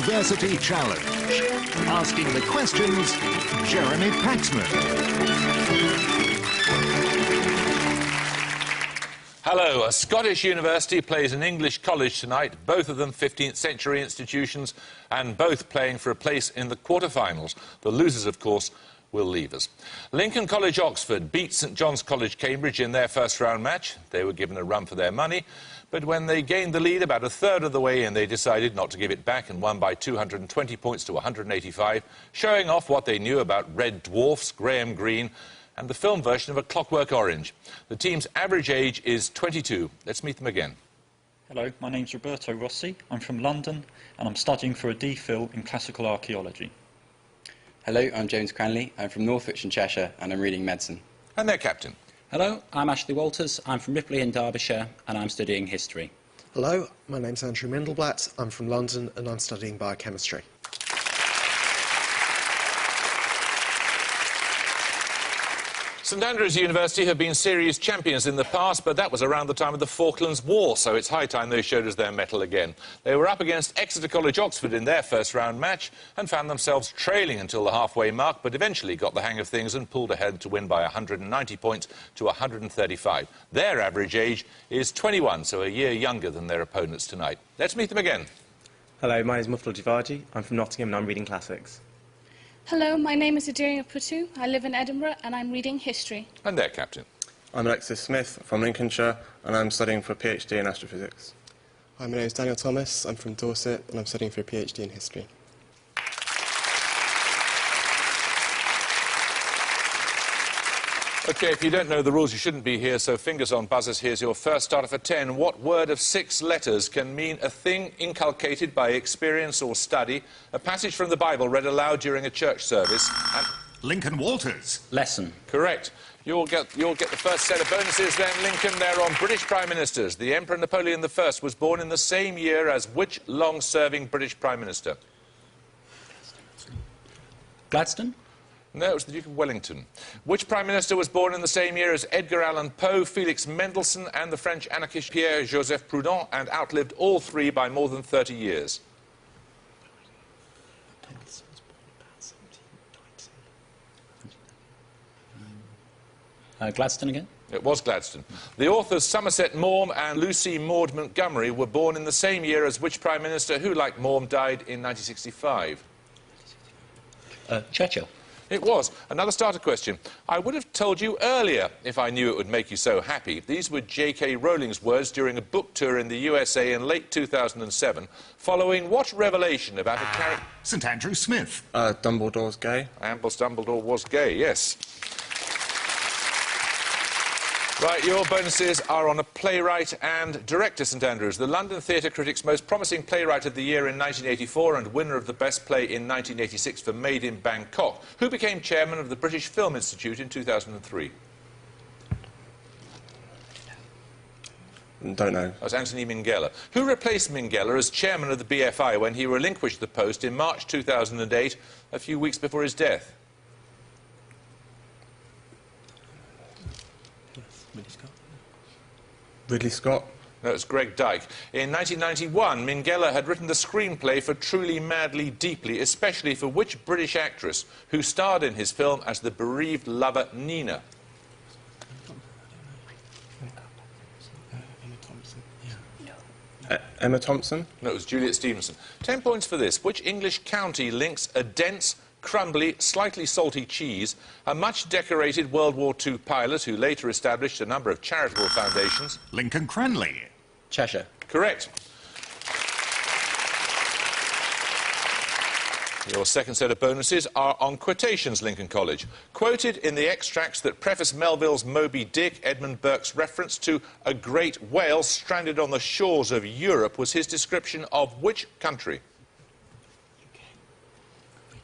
University Challenge. Asking the questions, Jeremy Paxman. Hello, a Scottish university plays an English college tonight, both of them 15th century institutions, and both playing for a place in the quarter-finals. The losers, of course, will leave us. Lincoln College Oxford beat St John's College Cambridge in their first-round match. They were given a run for their money, but when they gained the lead about a third of the way in, they decided not to give it back and won by 220 points to 185, showing off what they knew about Red Dwarfs, Graham Greene, and the film version of A Clockwork Orange. The team's average age is 22. Let's meet them again. Hello, my name's Roberto Rossi. I'm from London and I'm studying for a DPhil in classical archaeology. Hello, I'm James Cranley. I'm from Northwich in Cheshire and I'm reading medicine. And their captain. Hello, I'm Ashley Walters. I'm from Ripley in Derbyshire and I'm studying history. Hello, my name's Andrew Mindleblatt. I'm from London and I'm studying biochemistry. St Andrews University have been series champions in the past, but that was around the time of the Falklands War, so it's high time they showed us their mettle again. They were up against Exeter College Oxford in their first-round match and found themselves trailing until the halfway mark, but eventually got the hang of things and pulled ahead to win by 190 points to 135. Their average age is 21, so a year younger than their opponents tonight. Let's meet them again. Hello, my name is Muftal Jivaji. I'm from Nottingham and I'm reading classics. Hello, my name is Adiria Putu. I live in Edinburgh and I'm reading history. And their captain. I'm Alexis Smith from Lincolnshire and I'm studying for a PhD in astrophysics. Hi, my name is Daniel Thomas. I'm from Dorset and I'm studying for a PhD in history. OK, if you don't know the rules, you shouldn't be here, so fingers on buzzers. Here's your first starter for 10. What word of 6 letters can mean a thing inculcated by experience or study, a passage from the Bible read aloud during a church service, and... Lincoln Walters. Lesson. Correct. You'll get the first set of bonuses then, Lincoln. They're on British Prime Ministers. The Emperor Napoleon I was born in the same year as which long-serving British Prime Minister? Gladstone? No, it was the Duke of Wellington. Which Prime Minister was born in the same year as Edgar Allan Poe, Felix Mendelssohn and the French anarchist Pierre-Joseph Proudhon, and outlived all three by more than 30 years? Gladstone again? It was Gladstone. The authors Somerset Maugham and Lucy Maud Montgomery were born in the same year as which Prime Minister who, like Maugham, died in 1965? Churchill. It was. Another starter question. I would have told you earlier if I knew it would make you so happy. These were J.K. Rowling's words during a book tour in the USA in late 2007, following what revelation about a character... St Andrew Smith. Dumbledore's gay. Albus Dumbledore was gay, yes. Right, your bonuses are on a playwright and director, St Andrews. The London Theatre Critics' Most Promising Playwright of the Year in 1984 and winner of the Best Play in 1986 for Made in Bangkok, who became chairman of the British Film Institute in 2003. Don't know. That was Anthony Minghella. Who replaced Minghella as chairman of the BFI when he relinquished the post in March 2008, a few weeks before his death? Ridley Scott. No, it's Greg Dyke. In 1991, Minghella had written the screenplay for Truly, Madly, Deeply, especially for which British actress who starred in his film as the bereaved lover Nina? Emma Thompson. No, it was Juliet Stevenson. 10 points for this. Which English county links a dense, crumbly, slightly salty cheese, a much-decorated World War II pilot who later established a number of charitable foundations? Lincoln Cranley. Cheshire. Correct. Your second set of bonuses are on quotations, Lincoln College. Quoted in the extracts that preface Melville's Moby Dick, Edmund Burke's reference to a great whale stranded on the shores of Europe was his description of which country?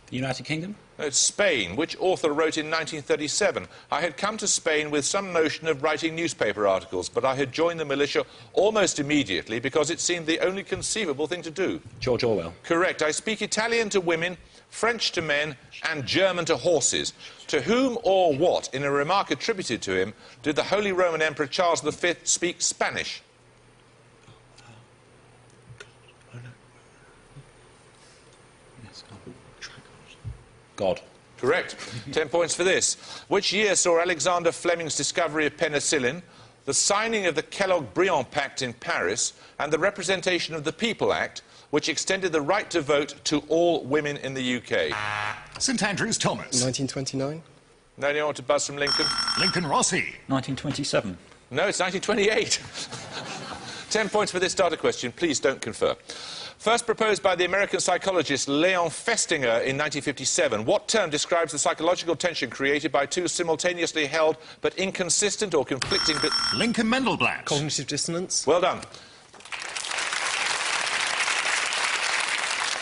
The United Kingdom? No, it's Spain. Which author wrote in 1937, I had come to Spain with some notion of writing newspaper articles, but I had joined the militia almost immediately because it seemed the only conceivable thing to do? George Orwell. Correct. I speak Italian to women, French to men, and German to horses. To whom or what, in a remark attributed to him, did the Holy Roman Emperor Charles V speak Spanish? God. Correct. 10 points for this. Which year saw Alexander Fleming's discovery of penicillin, the signing of the Kellogg-Briand Pact in Paris, and the Representation of the People Act, which extended the right to vote to all women in the UK? St Andrews Thomas. 1929. No, anyone want to buzz from Lincoln? Lincoln Rossi. 1927. No, it's 1928. 10 points for this starter question. Please don't confer. First proposed by the American psychologist Leon Festinger in 1957, what term describes the psychological tension created by two simultaneously held but inconsistent or conflicting... Lincoln Mendelblatt. Cognitive dissonance. Well done.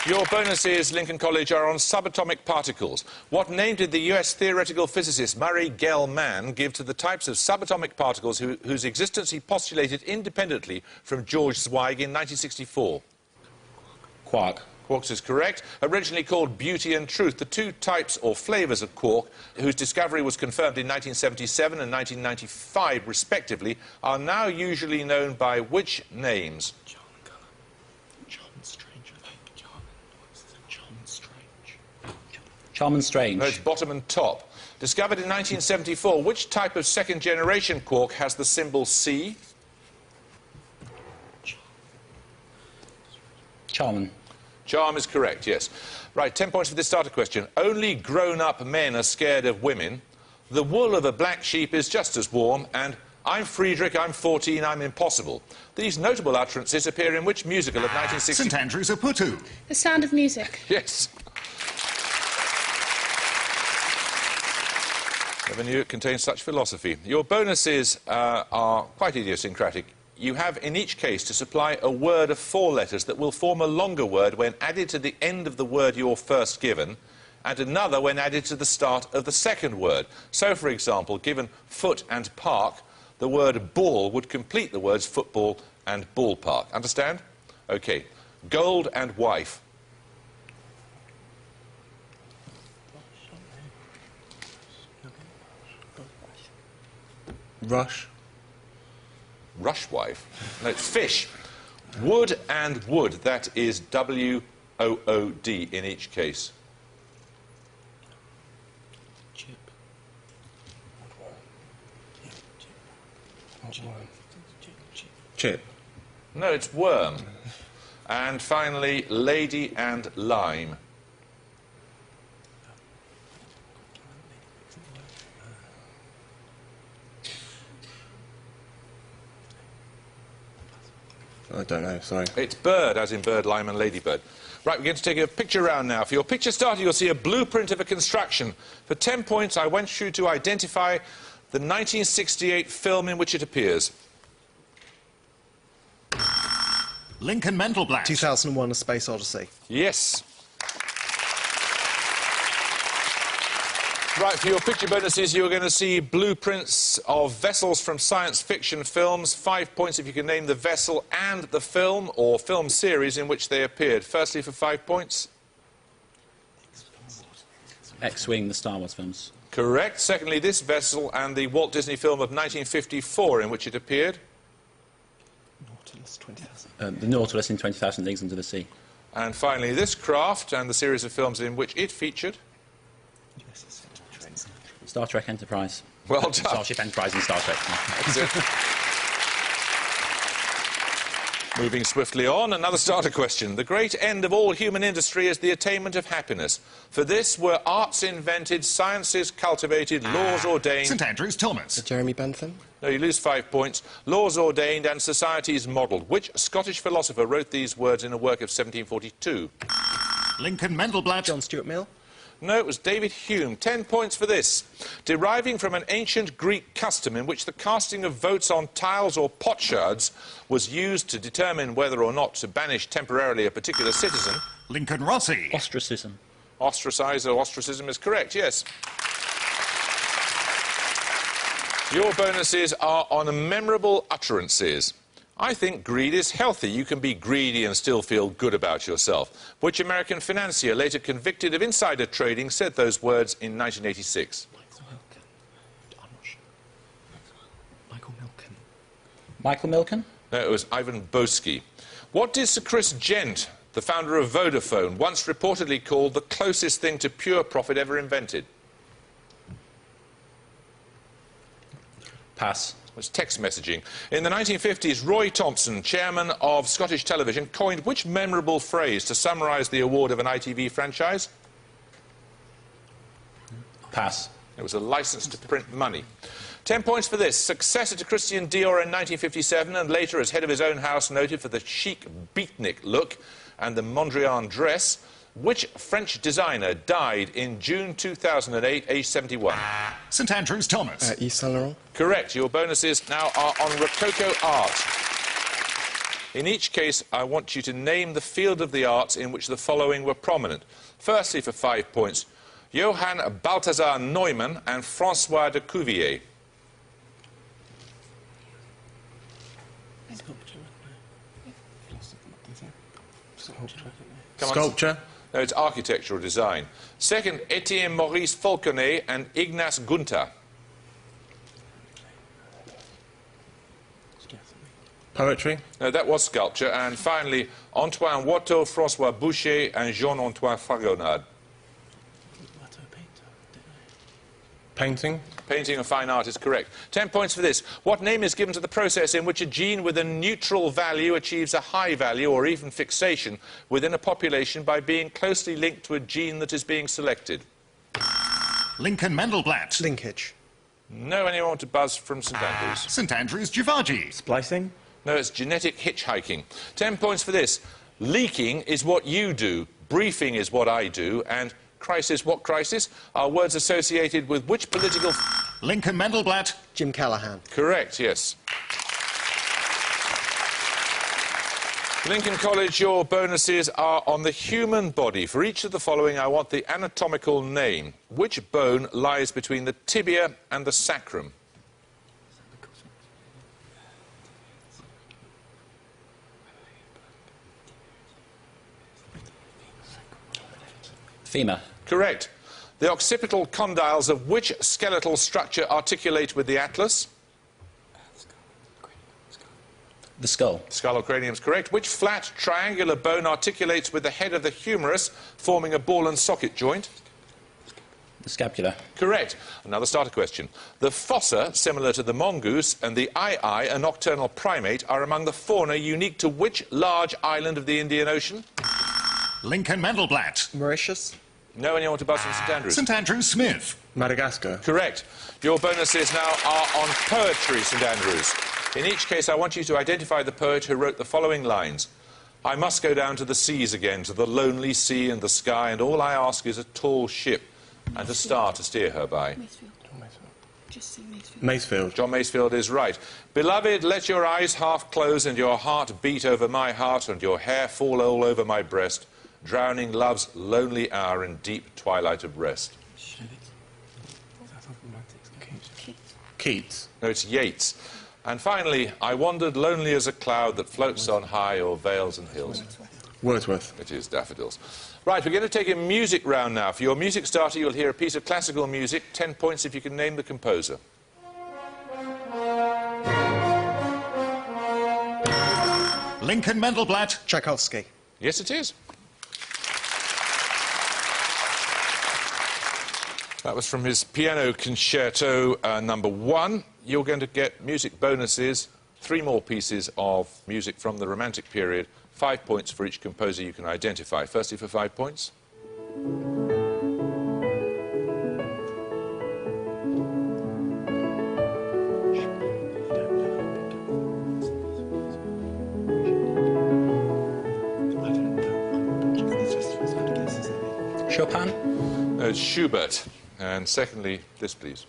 Your bonuses, Lincoln College, are on subatomic particles. What name did the US theoretical physicist Murray Gell-Mann give to the types of subatomic particles whose existence he postulated independently from George Zweig in 1964? Quark. Quarks is correct. Originally called beauty and truth, the two types or flavours of quark, whose discovery was confirmed in 1977 and 1995, respectively, are now usually known by which names? Charm and Strange. No, it's bottom and top. Discovered in 1974, which type of second-generation quark has the symbol C? Charman. Charm is correct, yes. Right, 10 points for this starter question. Only grown-up men are scared of women. The wool of a black sheep is just as warm, and I'm Friedrich, I'm 14, I'm impossible. These notable utterances appear in which musical of 1960? St Andrews Aputu. The Sound of Music. Yes. Never knew it contained such philosophy. Your bonuses are quite idiosyncratic. You have, in each case, to supply a word of 4 letters that will form a longer word when added to the end of the word you're first given, and another when added to the start of the second word. So, for example, given foot and park, the word ball would complete the words football and ballpark. Understand? OK. Gold and wife. Rush. Rush wife? No, it's fish. Wood and wood. That is W-O-O-D in each case. Chip. Chip. No, it's worm. And finally, lady and lime. I don't know, sorry. It's bird, as in bird, lime and ladybird. Right, we're going to take a picture round now. For your picture starter, you'll see a blueprint of a construction. For 10 points, I want you to identify the 1968 film in which it appears. Lincoln Mendelblatt. 2001: A Space Odyssey. Yes. Right, for your picture bonuses, you're going to see blueprints of vessels from science fiction films. 5 points if you can name the vessel and the film or film series in which they appeared. Firstly, for 5 points. X-Wing, the Star Wars films. Correct. Secondly, this vessel and the Walt Disney film of 1954 in which it appeared. Nautilus, 20,000. The Nautilus in 20,000 Leagues Under the Sea. And finally, this craft and the series of films in which it featured. Star Trek Enterprise. Well done. Starship Enterprise and Star Trek. That's it. Moving swiftly on, another starter question. The great end of all human industry is the attainment of happiness. For this were arts invented, sciences cultivated, laws ordained... St Andrews Thomas. Jeremy Bentham. No, you lose 5 points. Laws ordained and societies modelled. Which Scottish philosopher wrote these words in a work of 1742? Lincoln Mendelblatt. John Stuart Mill. No, it was David Hume. 10 points for this. Deriving from an ancient Greek custom in which the casting of votes on tiles or potsherds was used to determine whether or not to banish temporarily a particular citizen. Lincoln Rossi. Ostracism. Ostracise or ostracism is correct, yes. Your bonuses are on memorable utterances. I think greed is healthy. You can be greedy and still feel good about yourself. Which American financier, later convicted of insider trading, said those words in 1986? Michael Milken. Michael Milken? No, it was Ivan Boesky. What did Sir Chris Gent, the founder of Vodafone, once reportedly called the closest thing to pure profit ever invented? Pass. Was text messaging. In the 1950s, Roy Thompson, chairman of Scottish Television, coined which memorable phrase to summarise the award of an ITV franchise? Pass. It was a licence to print money. 10 points for this. Successor to Christian Dior in 1957 and later as head of his own house, noted for the chic beatnik look and the Mondrian dress, which French designer died in June 2008, aged 71? St Andrews Thomas. Yves Saint Laurent. Correct. Your bonuses now are on Rococo art. In each case, I want you to name the field of the arts in which the following were prominent. Firstly, for 5 points, Johann Balthasar Neumann and François de Cuvier. Come on. Sculpture. No, it's architectural design. Second, Etienne Maurice Falconet and Ignace Gunter. Poetry. No, that was sculpture. And finally, Antoine Watteau, François Boucher and Jean-Antoine Fragonard. Painting. Painting and fine art is correct. 10 points for this. What name is given to the process in which a gene with a neutral value achieves a high value or even fixation within a population by being closely linked to a gene that is being selected? Lincoln Mendelblatt. Linkage. No, anyone want to buzz from St Andrews? St Andrews Givaji. Splicing. No, it's genetic hitchhiking. 10 points for this. Leaking is what you do, briefing is what I do, and crisis, what crisis, are words associated with which political... Lincoln Mendelblatt. Jim Callaghan. Correct, yes. Lincoln College, your bonuses are on the human body. For each of the following, I want the anatomical name. Which bone lies between the tibia and the sacrum? Femur. Correct. The occipital condyles of which skeletal structure articulate with the atlas? The skull. Skull or cranium is correct. Which flat triangular bone articulates with the head of the humerus, forming a ball and socket joint? The scapula. Correct. Another starter question. The fossa, similar to the mongoose, and the ai, a nocturnal primate, are among the fauna unique to which large island of the Indian Ocean? Lincoln Mendelblatt. Mauritius. No, anyone want to buzz from St Andrews? St Andrews Smith. Madagascar. Correct. Your bonuses now are on poetry, St Andrews. In each case, I want you to identify the poet who wrote the following lines. I must go down to the seas again, to the lonely sea and the sky, and all I ask is a tall ship and a star to steer her by. Masefield. John Masefield is right. Beloved, let your eyes half close and your heart beat over my heart and your hair fall all over my breast, drowning love's lonely hour in deep twilight of rest. Keats. No, it's Yeats. And finally, I wandered lonely as a cloud that floats on high o'er vales and hills. Wordsworth. It is Daffodils. Right, we're going to take a music round now. For your music starter, you'll hear a piece of classical music. 10 points if you can name the composer. Lincoln Mendelblatt. Tchaikovsky. Yes, it is. That was from his Piano Concerto number 1. You're going to get music bonuses, 3 more pieces of music from the Romantic period, 5 points for each composer you can identify. Firstly, for 5 points. Chopin. No, it's Schubert. And secondly, this, please.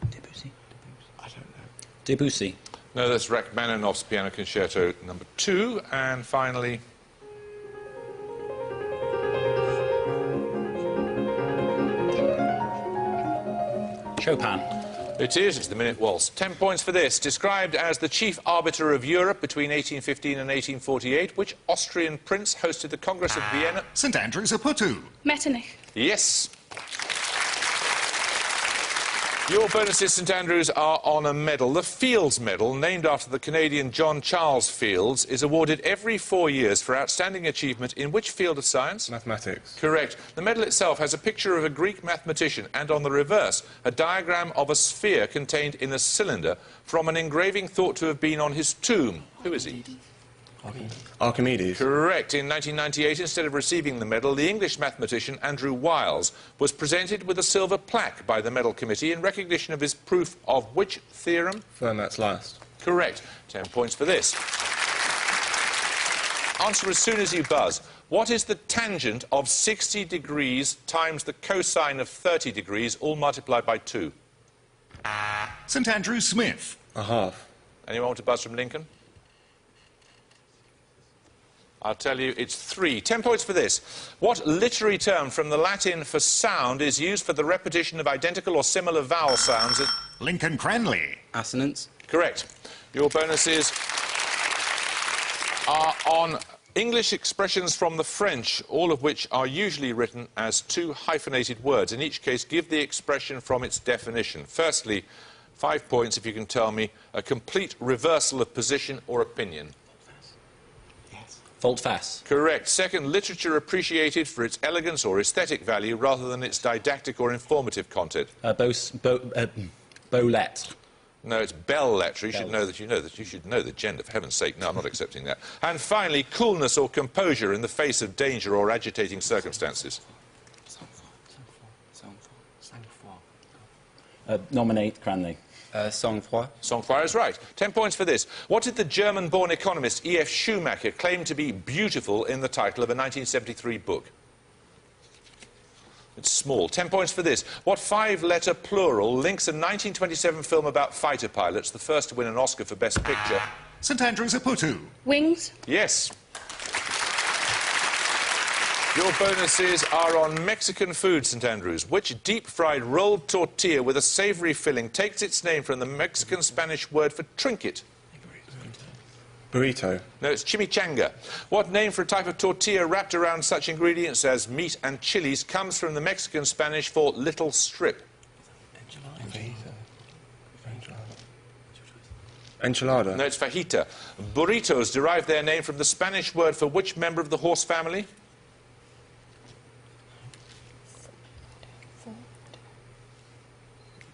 Debussy. I don't know. Debussy. No, that's Rachmaninoff's Piano Concerto number 2. And finally... Chopin. It is. It's the Minute Waltz. 10 points for this. Described as the chief arbiter of Europe between 1815 and 1848, which Austrian prince hosted the Congress of Vienna? St Andrews Aputu. Metternich. Yes. Your bonuses, St Andrews, are on a medal. The Fields Medal, named after the Canadian John Charles Fields, is awarded every 4 years for outstanding achievement in which field of science? Mathematics. Correct. The medal itself has a picture of a Greek mathematician and, on the reverse, a diagram of a sphere contained in a cylinder from an engraving thought to have been on his tomb. Who is he? Archimedes. Correct. In 1998, instead of receiving the medal, the English mathematician Andrew Wiles was presented with a silver plaque by the medal committee in recognition of his proof of which theorem? Fermat's last. Correct. 10 points for this. Answer as soon as you buzz. What is the tangent of 60 degrees times the cosine of 30 degrees, all multiplied by 2? St Andrews Smith. A half. Anyone want to buzz from Lincoln? I'll tell you, it's 3. 10 points for this. What literary term from the Latin for sound is used for the repetition of identical or similar vowel sounds? Lincoln Cranley. Assonance. Correct. Your bonuses are on English expressions from the French, all of which are usually written as 2 hyphenated words. In each case, give the expression from its definition. Firstly, 5 points if you can tell me a complete reversal of position or opinion. Volte-face. Correct. Second, literature appreciated for its elegance or aesthetic value rather than its didactic or informative content. Bolette. No, it's belles-lettres. You should know the gender, for heaven's sake. No, I'm not accepting that. And finally, coolness or composure in the face of danger or agitating circumstances. Nominate Cranley. Sang-froid. Sang-froid is right. 10 points for this. What did the German-born economist E.F. Schumacher claim to be beautiful in the title of a 1973 book? It's small. 10 points for this. What 5-letter plural links a 1927 film about fighter pilots, the first to win an Oscar for Best Picture? St Andrews Aputu. Wings. Yes. Your bonuses are on Mexican food, St Andrews. Which deep-fried rolled tortilla with a savoury filling takes its name from the Mexican-Spanish word for trinket? Burrito. No, it's chimichanga. What name for a type of tortilla wrapped around such ingredients as meat and chilies comes from the Mexican Spanish for little strip? Enchilada. No, it's fajita. Burritos derive their name from the Spanish word for which member of the horse family?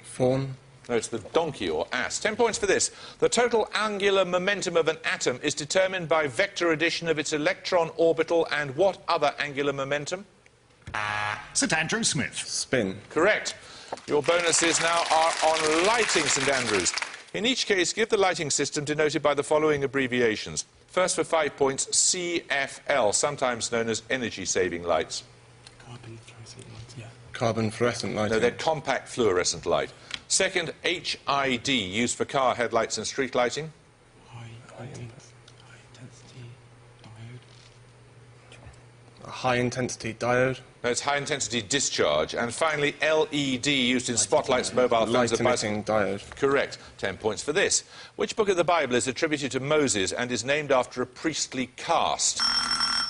Fawn. No, it's the donkey or ass. 10 points for this. The total angular momentum of an atom is determined by vector addition of its electron orbital and what other angular momentum? St Andrews Smith. Spin. Correct. Your bonuses now are on lighting, St Andrews. In each case, give the lighting system denoted by the following abbreviations. First, for 5 points, CFL, sometimes known as energy-saving lights. Carbon fluorescent lighting. No, they're compact fluorescent light. Second, HID, used for car headlights and street lighting. High-intensity diode. No, it's high-intensity discharge. And finally, LED, used in spotlights, mobile phones and Light-emitting diode. Correct. 10 points for this. Which book of the Bible is attributed to Moses and is named after a priestly caste?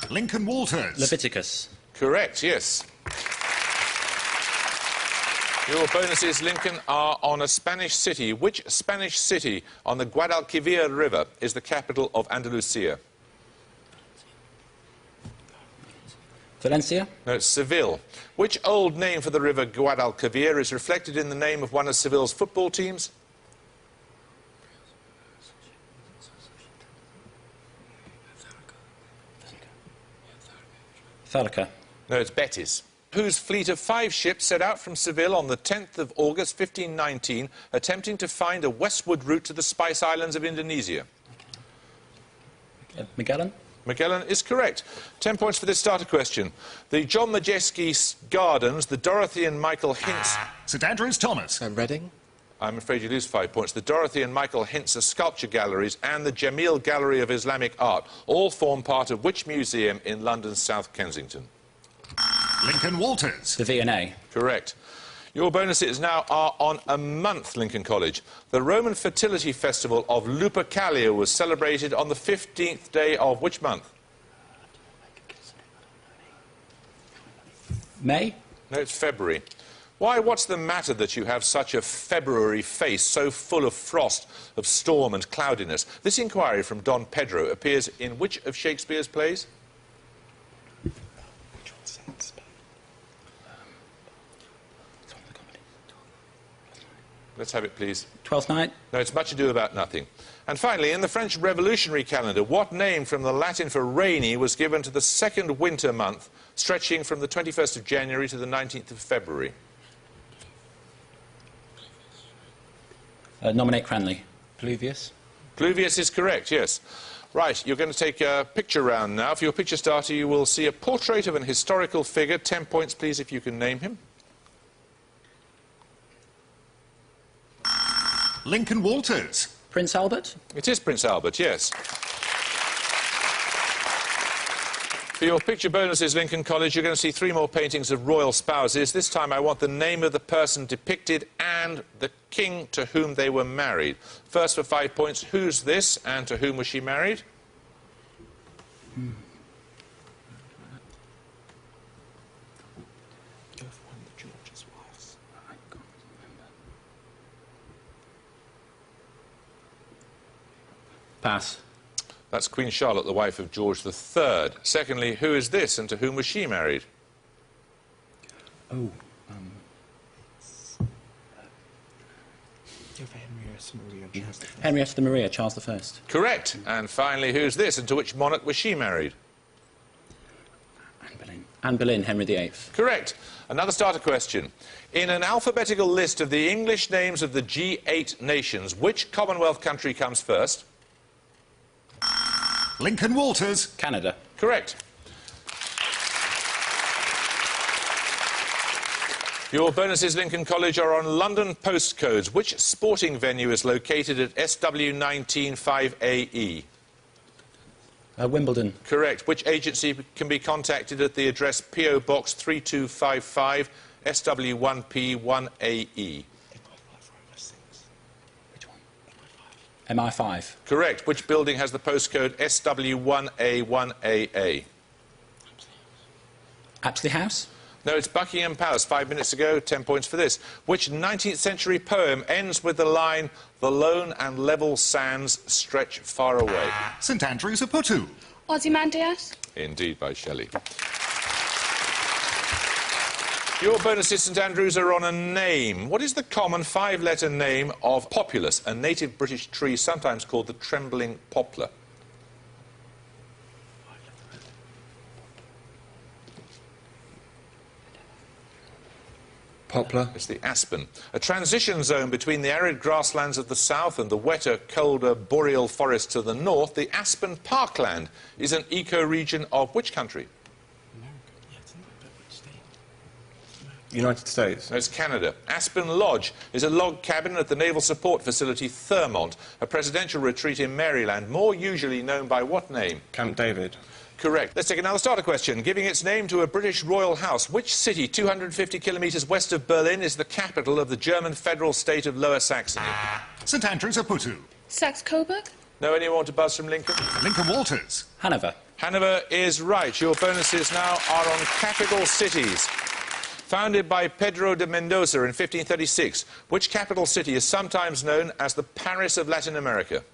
Lincoln Walters. Leviticus. Correct, yes. Your bonuses, Lincoln, are on a Spanish city. Which Spanish city on the Guadalquivir River is the capital of Andalusia? Valencia. No, it's Seville. Which old name for the river Guadalquivir is reflected in the name of one of Seville's football teams? Thalica. No, it's Betis. Whose fleet of 5 ships set out from Seville on the 10th of August 1519, attempting to find a westward route to the Spice Islands of Indonesia? Magellan. Magellan is correct. 10 points for this starter question. The John Majeski Gardens, the Dorothy and Michael Hintz... St Andrews Thomas. Reading. I'm afraid you lose 5 points. The Dorothy and Michael Hintzer Sculpture Galleries and the Jamil Gallery of Islamic Art all form part of which museum in London's South Kensington? Lincoln Walters. The V&A. Correct. Your bonuses now are on a month, Lincoln College. The Roman fertility festival of Lupercalia was celebrated on the 15th day of which month? May? No, it's February. Why, what's the matter that you have such a February face, so full of frost, of storm and cloudiness? This inquiry from Don Pedro appears in which of Shakespeare's plays? Let's have it, please. Twelfth Night? No, it's Much Ado About Nothing. And finally, in the French Revolutionary calendar, what name from the Latin for rainy was given to the second winter month, stretching from the 21st of January to the 19th of February? Nominate Cranley. Pluvius? Pluvius is correct, yes. Right, you're going to take a picture round now. For your picture starter, you will see a portrait of an historical figure. 10 points, please, if you can name him. Lincoln Walters. Prince Albert? It is Prince Albert, yes. For your picture bonuses, Lincoln College, you're going to see 3 more paintings of royal spouses. This time I want the name of the person depicted and the king to whom they were married. First, for 5 points, who's this and to whom was she married? Pass. That's Queen Charlotte, the wife of George III. Secondly, who is this and to whom was she married? Oh, Henrietta Maria, Charles I. Correct. And finally, who's this and to which monarch was she married? Anne Boleyn. Anne Boleyn, Henry VIII. Correct. Another starter question. In an alphabetical list of the English names of the G8 nations, which Commonwealth country comes first? Lincoln Walters. Canada. Correct. Your bonuses, Lincoln College, are on London postcodes. Which sporting venue is located at SW195AE? Wimbledon. Correct. Which agency can be contacted at the address P.O. Box 3255 SW1P1AE? MI5. Correct. Which building has the postcode SW1A1AA? Apsley House. No, it's Buckingham Palace. 5 minutes ago, 10 points for this. Which 19th century poem ends with the line, "The lone and level sands stretch far away"? St Andrews of Putu. Ozymandias. Indeed, by Shelley. Your bonuses, St Andrews, are on a name. What is the common 5-letter name of Populus, a native British tree sometimes called the trembling poplar? Poplar. It's the aspen. A transition zone between the arid grasslands of the south and the wetter, colder boreal forests of the north, the aspen parkland is an ecoregion of which country? United States. No, it's Canada. Aspen Lodge is a log cabin at the Naval Support Facility Thurmont, a presidential retreat in Maryland, more usually known by what name? Camp David. Correct. Let's take another starter question. Giving its name to a British royal house, which city 250 kilometres west of Berlin is the capital of the German federal state of Lower Saxony? St Andrews of Putu. Saxe-Coburg. No, anyone want to buzz from Lincoln? Lincoln Walters. Hanover. Hanover is right. Your bonuses now are on capital cities. Founded by Pedro de Mendoza in 1536, which capital city is sometimes known as the Paris of Latin America?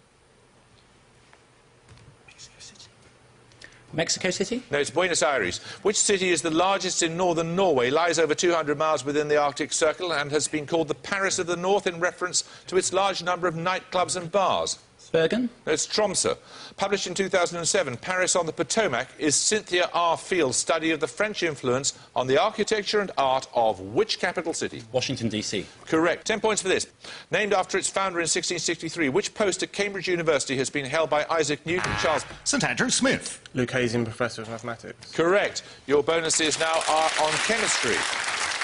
Mexico City? No, it's Buenos Aires. Which city is the largest in northern Norway, lies over 200 miles within the Arctic Circle, and has been called the Paris of the North in reference to its large number of nightclubs and bars? Bergen? No, it's Tromsø. Published in 2007, Paris on the Potomac is Cynthia R. Field's study of the French influence on the architecture and art of which capital city? Washington, D.C. Correct. 10 points for this. Named after its founder in 1663, which post at Cambridge University has been held by Isaac Newton? Charles? St Andrew Smith. Lucasian Professor of Mathematics. Correct. Your bonuses now are on chemistry.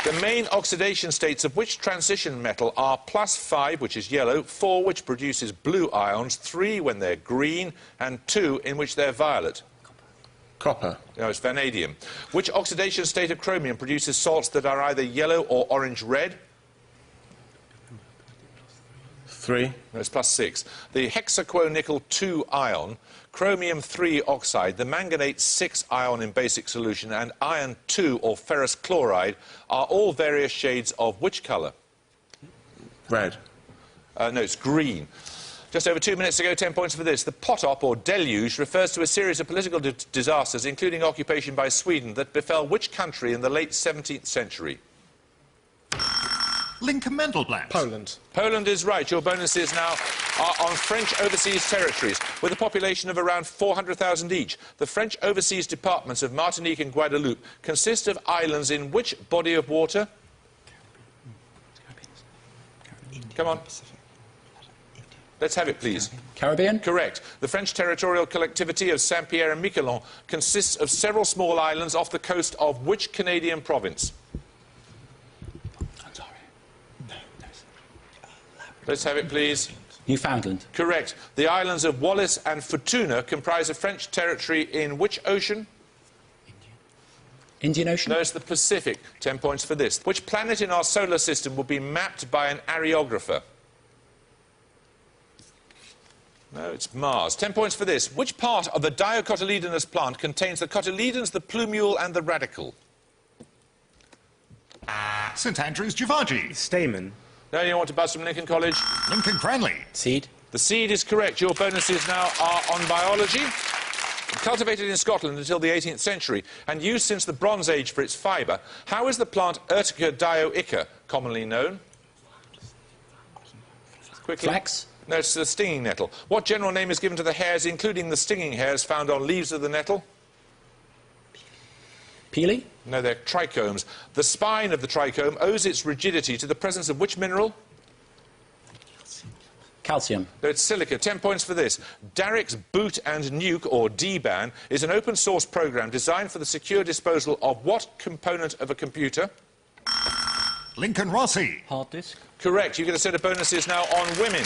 The main oxidation states of which transition metal are +5, which is yellow, 4, which produces blue ions, 3 when they're green, and 2 in which they're violet? Copper. No, it's vanadium. Which oxidation state of chromium produces salts that are either yellow or orange-red? 3. No, it's +6. The hexaquonickel-2 ion, chromium-3 oxide, the manganate-6 ion in basic solution, and iron-2 or ferrous chloride are all various shades of which colour? Red. No, it's green. Just over 2 minutes ago, 10 points for this. The potop, or deluge, refers to a series of political disasters, including occupation by Sweden, that befell which country in the late 17th century? Lincoln Mendelblatt. Poland. Poland is right. Your bonuses now are on French overseas territories, with a population of around 400,000 each. The French overseas departments of Martinique and Guadeloupe consist of islands in which body of water? Come on. Let's have it, please. Caribbean? Correct. The French territorial collectivity of Saint-Pierre and Miquelon consists of several small islands off the coast of which Canadian province? Let's have it, please. Newfoundland. Correct. The islands of Wallis and Futuna comprise a French territory in which ocean? Indian Ocean? No, it's the Pacific. 10 points for this. Which planet in our solar system will be mapped by an areographer? No, it's Mars. 10 points for this. Which part of the dicotyledonous plant contains the cotyledons, the plumule and the radicle? St Andrews Georgi. Stamen. Now you want to buzz from Lincoln College? Lincoln Cranley. Seed? The seed is correct. Your bonuses now are on biology. Cultivated in Scotland until the 18th century and used since the Bronze Age for its fibre, how is the plant Urtica dioica commonly known? Quickly. Flax? No, it's the stinging nettle. What general name is given to the hairs, including the stinging hairs found on leaves of the nettle? Peely? No, they're trichomes. The spine of the trichome owes its rigidity to the presence of which mineral? Calcium. No, it's silica. 10 points for this. Darik's Boot and Nuke, or DBAN, is an open-source program designed for the secure disposal of what component of a computer? Lincoln Rossi. Hard disk. Correct. You get a set of bonuses now on women.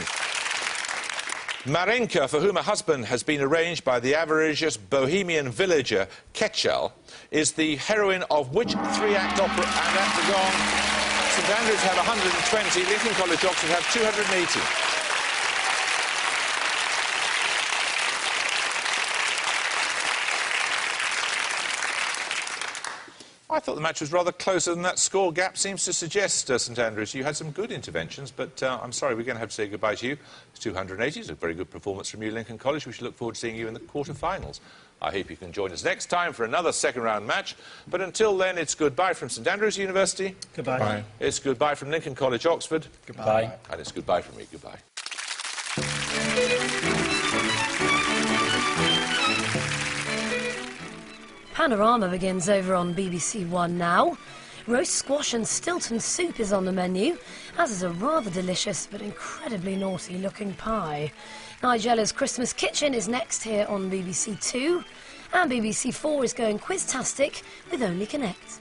Marenka, for whom a husband has been arranged by the avaricious bohemian villager Ketchel, is the heroine of which three-act opera? And at the gong, St Andrews have 120, Lincoln College Oxford have 280. I thought the match was rather closer than that score gap seems to suggest, St Andrews. You had some good interventions, but I'm sorry, we're going to have to say goodbye to you. It's 280. It's a very good performance from you, Lincoln College. We should look forward to seeing you in the quarter-finals. I hope you can join us next time for another second-round match. But until then, it's goodbye from St Andrews University. Goodbye. Bye. It's goodbye from Lincoln College, Oxford. Goodbye. And it's goodbye from me. Goodbye. Panorama begins over on BBC One now. Roast squash and Stilton soup is on the menu, as is a rather delicious but incredibly naughty looking pie. Nigella's Christmas Kitchen is next here on BBC Two, and BBC Four is going quiztastic with Only Connect.